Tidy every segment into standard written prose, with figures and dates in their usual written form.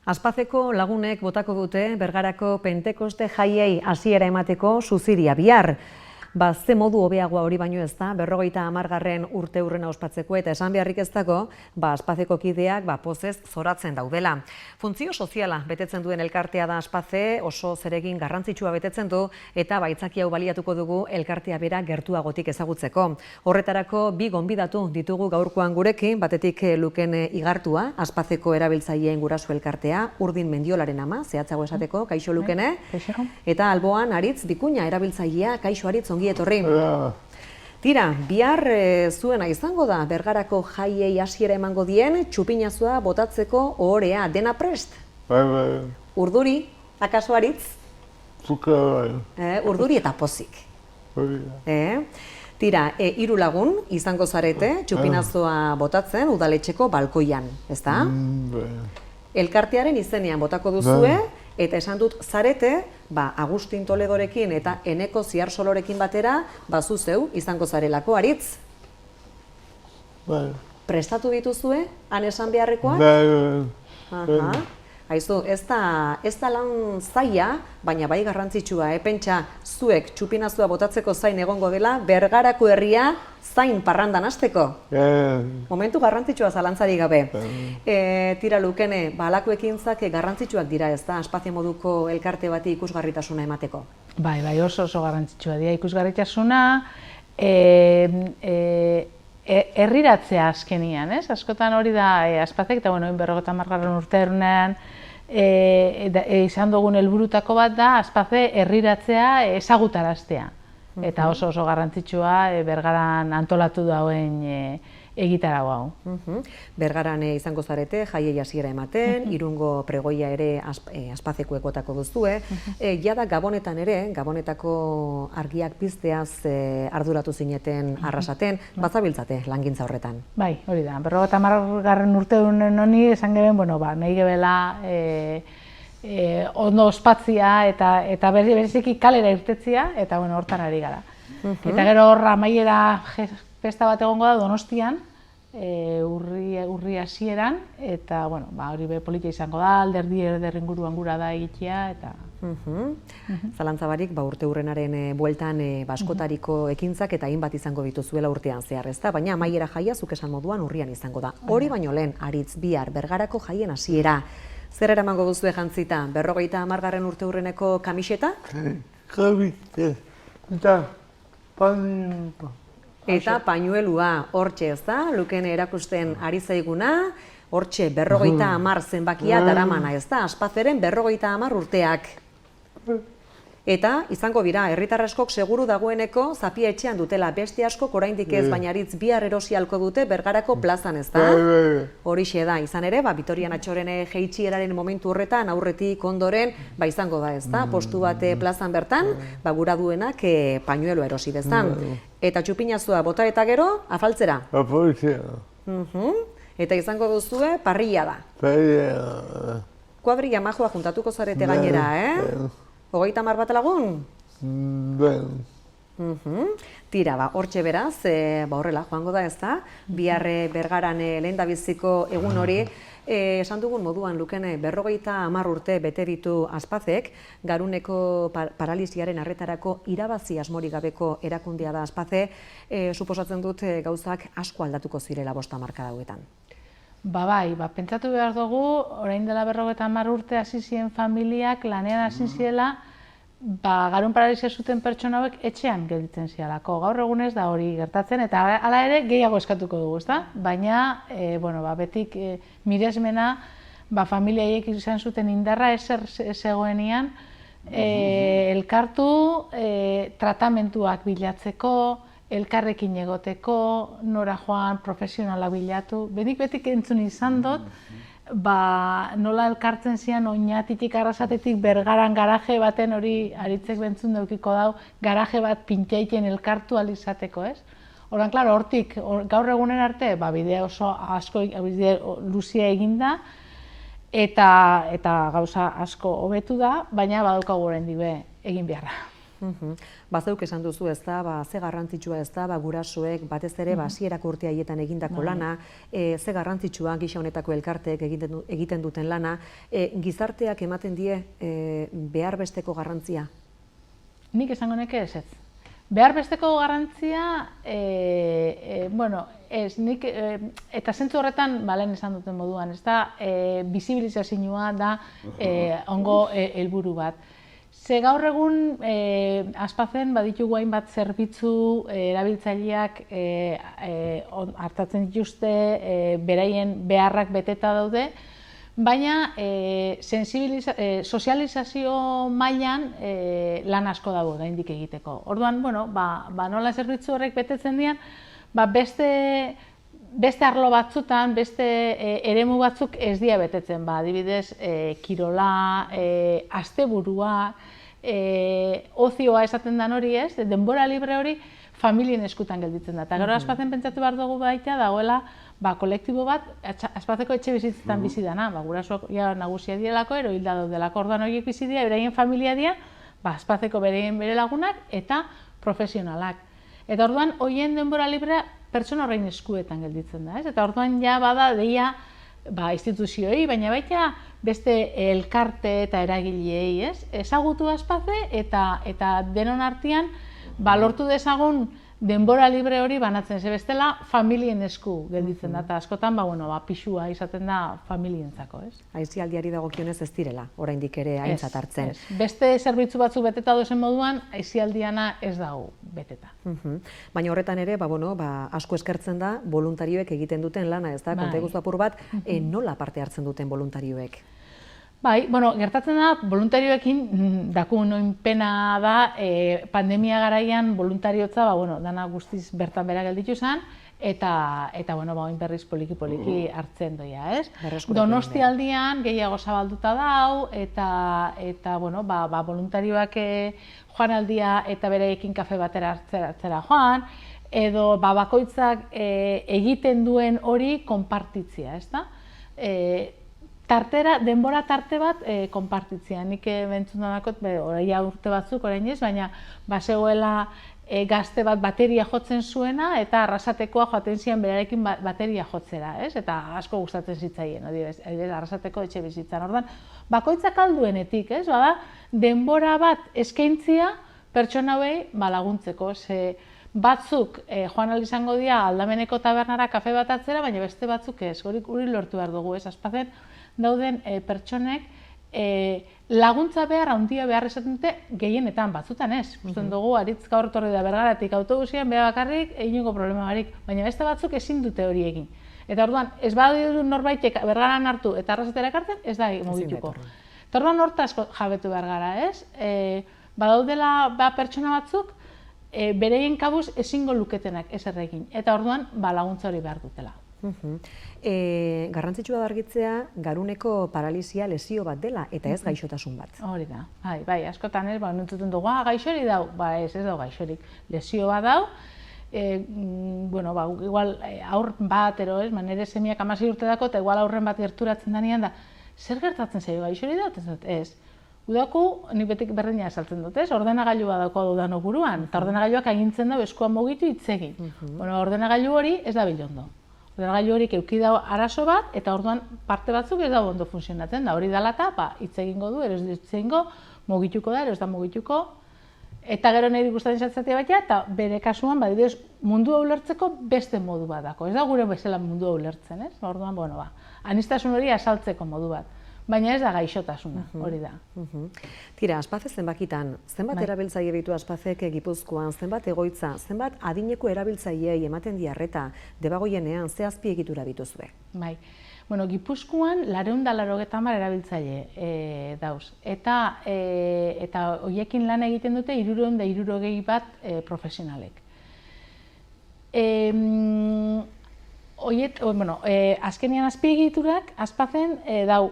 Aspazeko lagunek botako dute Bergarako Pentekoste jaiei hasiera emateko suziria bihar. Ze modu hobeagoa hori baino ez da, 50. urteurrena ospatzeko eta esan beharrik ez dago, Aspazeko kideak pozez zoratzen daudela. Funtzio soziala betetzen duen elkartea da Aspaze, oso zeregin garrantzitsua betetzen du eta baitzaki hau baliatuko dugu elkartea bera gertuagotik ezagutzeko. Horretarako bi gonbidatu ditugu gaurkoan gurekin, batetik Luken Igartua, Aspazeko erabiltzaileen guraso elkartea, Urdin Mendiolaren ama, zehatzago esateko, kaixo Lukene, eta alboan Aritz Bikuña erabiltzailea, kaixo Aritz, ongi etorri. Tira, bihar zuena izango da, Bergarako jaiei hasiera emango dien, txupinazua botatzeko ohorea, dena prest? Bai. Urduri, akaso Aritz? Zuka bai. Urduri eta pozik. Tira, 3 lagun izango zarete, txupinazua botatzen udaletxeko balkoian, ezta? Elkartearen izenean botako duzue, eta esan dut zarete, Agustin Toledorekin eta Eneko Ziarsolorekin batera, zu zeu izango zarelako, Aritz? Bai. Prestatu dituzue, han esan beharrekoak? Bai. Aizu, ez da lan zaila, baina bai garrantzitsua, pentsa zuek txupinazua botatzeko zain egongo dela, Bergarako herria zain parrandan hasteko. Momentu garrantzitsua zalantzari gabe. Tira Lukene, halako ekintzak garrantzitsuak dira, ez da, Aspazio moduko elkarte bati ikusgarritasuna emateko? Bai, oso garrantzitsua dira ikusgarritasuna, herriratzea azkenian, ez? Askotan hori da Aspazek, eta 50. urteurrenean izan dugun helburutako bat da Aspaze herriratzea ezagutaraztea. Eta oso garrantzitsua Bergaran antolatu dauen egitarau hau. Bergaran izango zarete, jaiei hasiera ematen, Irungo pregoia ere Aspazeko ekotako duzue. Jada Gabonetan ere, Gabonetako argiak pizteaz arduratu zineten arrasaten, bazabiltzate langintza horretan. Bai, hori da. 50. urteurren honi esan geben, nahi gebela ondo ospatzia eta bereziki kalera irtetzia, eta hortan ari gara. Eta gero hor amaiera festa bat egongo da Donostian, urri hasieran, eta hori politia izango da, alderdi inguruan gura da egitea, eta... Zalantzabarik, urteurrenaren bueltan askotariko ekintzak eta hainbat izango dituzuela urtean zehar, ez da? Baina amaiera jaia, zuk esan moduan, urrian izango da. Hori baino lehen, Aritz, bihar, Bergarako jaien hasiera. Zer eramango duzue jantzita? 50. urteurreneko kamiseta? Eta pañuelua, hortxe, ez da? Lukene erakusten ari zaiguna, hortxe 50 zenbakia daramana, ez da? Aspazeren 50 urteak. Eta izango dira, herritar askok seguru dagoeneko zapia etxean dutela, beste askok oraindik ez, baina Aritz bihar erosi ahalko dute Bergarako plazan, ez da? Horixe da, izan ere, Bitorian Atxoren jeitxieraren momentu horretan, aurretik ondoren, izango da, ez da? Postu bat plazan bertan, gura duenak pañuelo erosi dezan. Eta txupinazua bota eta gero, afaltzera? Afaltzera. Eta izango duzue, parrilla da. Parrilla. Kuadrilla majoa juntatuko zarete gainera, 30 bat lagun? Tira, hortxe beraz, horrela joango da ez da, bihar Bergaran lehendabiziko egun hori, esan dugun moduan Lukene 50 urte bete ditu Aspazek, Garuneko paralisiaren arretarako irabazi asmorik gabeko erakundea da Aspaze, suposatzen dut gauzak asko aldatuko zirela 50 hauetan. Bai, pentsatu behar dugu, orain dela 50 urte hasi ziren familiak lanean hasi ziela, Garun paralisia zuten pertsona hauek etxean gelditzen zialako. Gaur egunez da hori gertatzen, eta hala ere gehiago eskatuko dugu, ezta? Baina, betik miresmena, familiaiek izan zuten indarra ezer zegoenian, elkartu, tratamentuak bilatzeko, elkarrekin egoteko, nora joan profesionala bilatu. Betik entzun izan dut, nola elkartzen zian Oñatitik Arrasatetik Bergaran garaje baten, hori Aritzek bentzun daukiko dau, garaje bat pintxaiten elkartu alizateko, ez? Horren, klaro, hortik, gaur egunen arte, bidea oso asko, luzia eginda, eta gauza asko hobetu da, baina badaukagu oraindik egin beharra. Bazeuk esan duzu ez da, ze garrantzitsua ez da, gurasoek batez ere hasierako urte haietan egindako lana, ze garrantzitsua gisa honetako elkarteek egiten duten lana, gizarteak ematen die behar besteko garrantzia? Nik esango neke ez. Behar besteko garrantzia, bueno, ez, nik, eta zentzu horretan, lehen esan duten moduan, ez da, bizibilizazioa da ongo helburu bat. Ze gaur egun, Aspazen baditugu hainbat zerbitzu erabiltzaileak hartatzen dituzte, beraien beharrak beteta daude, baina sozializazio mailan lan asko dago oraindik egiteko. Orduan, bueno, nola zerbitzu horrek betetzen dian, beste arlo batzutan, beste eremu batzuk ez dira betetzen. Adibidez, kirola, asteburua, ozioa esaten den hori ez, denbora libre hori familien eskutan gelditzen da. Eta gero Aspazen pentsatu behar dugu baita dagoela kolektibo bat, Aspazeko etxe bizitzetan bizi dana, gurasoak nagusia direlako, ero hilda daudelako, orduan horiek bizi dira, beraien familia dira, Aspazeko bere lagunak eta profesionalak. Eta orduan, horien denbora librea pertsona horrein eskuetan gelditzen da, ez? Eta orduan ja bada deia instituzioei, baina baita beste elkarte eta eragileei, ez? Ezagutu Aspaze eta denon artean lortu dezagun denbora libre hori banatzen, ze bestela familien esku gelditzen da, eta askotan pixua izaten da familientzako, ez? Aisialdiari dagokionez ez direla, oraindik ere aintzat hartzen. Beste zerbitzu batzuk beteta dozen moduan, aisialdiana ez dago beteta. Baina horretan ere, asko eskertzen da, voluntarioek egiten duten lana, ez da? Konta iguzu apur bat, nola parte hartzen duten voluntarioek? Bai, gertatzen da, voluntarioekin daku noin pena da, pandemia garaian voluntariotza, dana guztiz bertan bera gelditu zen, eta oin berriz poliki hartzen doia, ez? Donostialdian gehiago zabalduta dau, eta voluntarioak joan aldia eta bereekin kafe batera hartzera joan, edo bakoitzak egiten duen hori konpartitzia, ez da? Denbora tarte bat konpartitzea. Nik bentzun danakot, oraia urte batzuk, orain ez, baina zegoela gazte bat bateria jotzen zuena eta Arrasatekoa joaten zian berarekin bateria jotzera, ez? Eta asko gustatzen zitzaien, Arrasateko etxe bizitzan. Orduan, bakoitzak alduenetik, ez? Denbora bat eskaintzia pertsona hauei laguntzeko, batzuk joan ahal izango dira Aldameneko tabernara kafe bat atzera, baina beste batzuk ez, hori lortu behar dugu, ez? Aspazen dauden pertsonek laguntza handia behar esaten dute gehienetan, batzutan ez. Usten dugu, aritz gaur torri da Bergaratik autobusian, beha bakarrik, egingo problema barik, baina beste batzuk ezin dute hori egin. Eta orduan, ez badu norbaitek Bergaran hartu eta Arrasatera ekartzen, ez da mugituko. Eta orduan hortaz jabetu behar gara, ez? Badaudela pertsona batzuk, bereien kabuz ezingo luketenak ez errekin. Eta orduan, laguntza hori behar dutela. Garrantzitsua da argitzea garuneko paralisia lesio bat dela eta ez gaixotasun bat. Hori da, bai, askotan ez, nintzuten dugu, gaixori dau, ez dau gaixorik, lesio bat dau, igual aur bat, nire semiak 16 urte dako, eta igual aurren bat gerturatzen denean da, zer gertatzen zaio gaixori dau, ez? Udaku, nik betik berdina esaltzen dut, ez? Ordenagailua dauko dudano buruan, eta ordenagailuak agintzen da eskuan mugitu hitzegin. Ordenagailu hori ez da bilondo. Ordenagailu horik eduki dago arazo bat, eta orduan parte batzuk ez dago ondo funtzionatzen da. Hori dela eta hitz egingo du, eroz hitz egingo, mugituko da, eroz da mugituko. Eta gero nahi gustatzen zatzatea baita, eta bere kasuan, badidez, mundua ulertzeko beste modu bat dako. Ez da gure bezala mundua ulertzen, ez? Orduan, anistasun hori asaltzeko modu bat. Baina ez da gaixotasuna, hori da. Tira, Aspaze zenbakitan, zenbat erabiltzaile ditu Aspazek Gipuzkoan, zenbat egoitza, zenbat adineko erabiltzaileei ematen diarreta, debagoienean, ze azpiegitura dituzue? Bai, Gipuzkoan 480 erabiltzaile dauz. Eta horiekin lan egiten dute 360 bat profesionalek. Azkenean azpiegiturak, Aspazen dau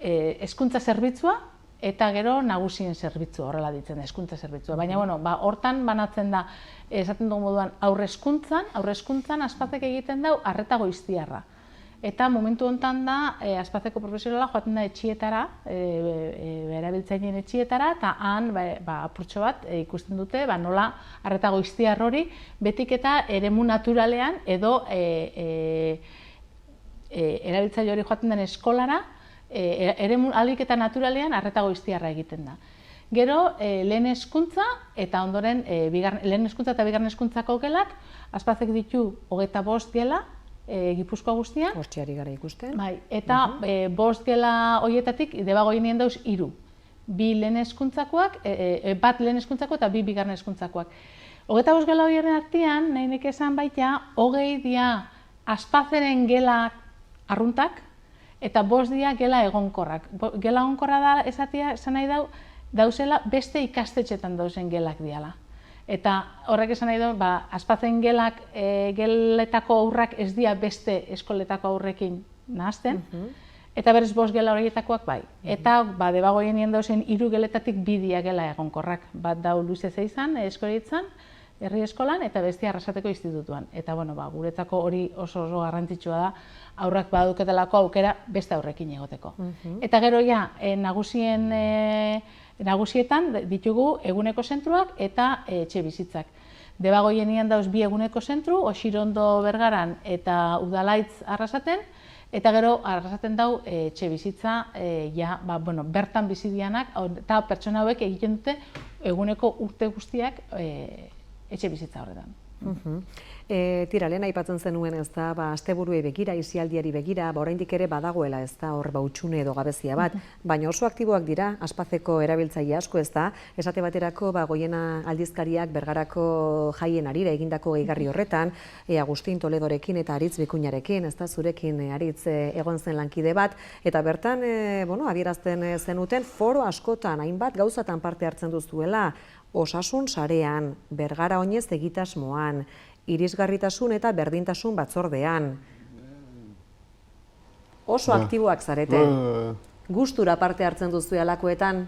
hezkuntza zerbitzua eta gero nagusien zerbitzua, horrela ditzen da, hezkuntza zerbitzua. Baina, hortan banatzen da, esaten dugu moduan, aurrezkuntzan Aspazek egiten dau arreta goiztiarra. eta momentu hontan da Aspazeko profesionala joaten da etxietara, erabiltzaileen etxietara, eta han apurtxo bat ikusten dute nola arreta goiztiar hori betik eta eremu naturalean edo erabiltzaile hori joaten den eskolara, eremu ahalik eta naturalean arreta goiztiarra egiten da. Gero, lehen hezkuntza eta ondoren lehen hezkuntza eta bigarren hezkuntzako gelak, Aspazek ditu 25 gela, Gipuzkoa guztian. Hortxe gara ikusten. Bai, eta 5 gela horietatik Debagoienen dauz 3. 2 lehen hezkuntzakoak, bat lehen hezkuntzako eta 2 bigarren hezkuntzakoak. 25 gela horien artean, nahi nek esan baita, 20 dia Aspazeren gela arruntak, eta 5 dia gela egonkorrak. Gela egonkorra da esatia, esan nahi dauzela beste ikastetxetan dauzen gelak diala. Eta horrek esan nahi du, Aspazen geletako aurrak ez dira beste eskoletako aurrekin nahazten, eta berez 5 gela horietakoak bai. Eta Debagoienen dauzen 3 geletatik 2 dia gela egonkorrak. Bat dau Luze Zeizan, eskolitzan, herri eskolan, eta bestia Arrasateko institutuan. Eta guretzako hori oso garrantzitsua da, aurrak baduketelako aukera beste aurrekin egoteko. Eta gero nagusietan ditugu eguneko zentruak eta etxe bizitzak. Debagoienian dauz 2 eguneko zentru, Oxirondo Bergaran eta Udalaitz Arrasaten, eta gero Arrasaten dau etxe bizitza bertan bizidianak, eta pertsona hauek egiten dute eguneko urte guztiak etxe bizitza horretan. Tira, lehen aipatzen zenuen ez da, asteburuei begira, isialdiari begira, oraindik ere badagoela ez da, hor hutsune edo gabezia bat, baina oso aktiboak dira Aspazeko erabiltzaile asko ez da, esate baterako Goiena aldizkariak Bergarako jaien arira egindako gehigarri horretan, Agustin Toledorekin eta Aritz Bikuñarekin, ez da, zurekin Aritz egon zen lankide bat, eta bertan, adierazten zenuten foro askotan, hainbat gauzatan parte hartzen duzuela, osasun sarean, Bergara oinez egitasmoan, irisgarritasun eta berdintasun batzordean. Oso aktiboak zarete. Gustura parte hartzen duzu alakoetan.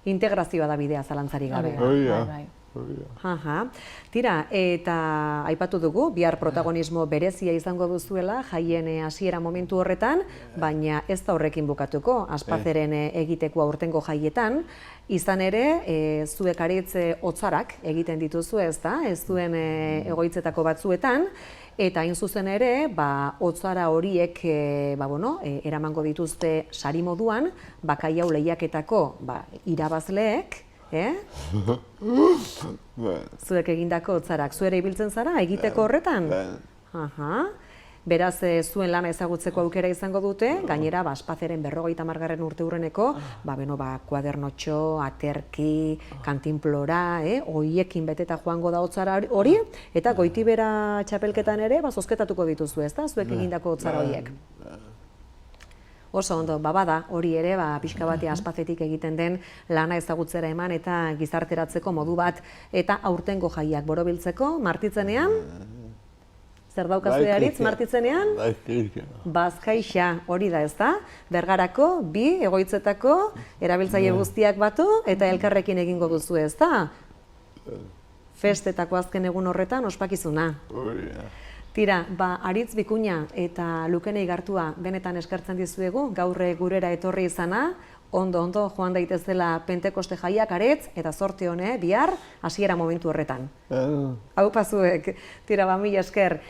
Integrazioa da bidea zalantzari gabe. Tira, eta aipatu dugu, bihar protagonismo berezia izango duzuela, jaien hasiera momentu horretan, baina ez da horrekin bukatuko, Aspazeren egiteko aurtengo jaietan, izan ere, zuek Aritz hotzarak egiten dituzu ez da, ez zuen egoitzetako batzuetan, eta hain zuzen ere, hotzara horiek eramango dituzte sari moduan, bakaiau lehiaketako irabazleek, zuek egindako hotzarak, zuere ibiltzen zara egiteko horretan? Beraz, zuen lana ezagutzeko aukera izango dute, gainera, Aspazeren 50. urteurreneko, kuadernotxo, aterki, kantinplora, hoiekin beteta joango da hotzara hori, eta Goitibera txapelketan ere, zozketatuko dituzu, ez da, zuek egindako hotzara horiek. Oso ondo, bada, hori ere, pixka batea Aspazetik egiten den lana ezagutzera eman eta gizarteratzeko modu bat, eta aurtengo jaiak borobiltzeko, Martitzenean? Zer daukazue Aritz, Martitzenean? Bazkaixa, hori da ez da, Bergarako, 2 egoitzetako, erabiltzaile guztiak batu, eta elkarrekin egingo duzu ez da? Festetako azken egun horretan, ospakizuna. Tira, Aritz Bikuña eta Lukenei Gartua benetan eskertzen dizuegu, gaur gurera etorri izana, ondo joan daitezela Pentekoste jaiak Aritz, eta zorte hone, bihar, hasiera momentu horretan. Aupa zuek, tira, mila esker.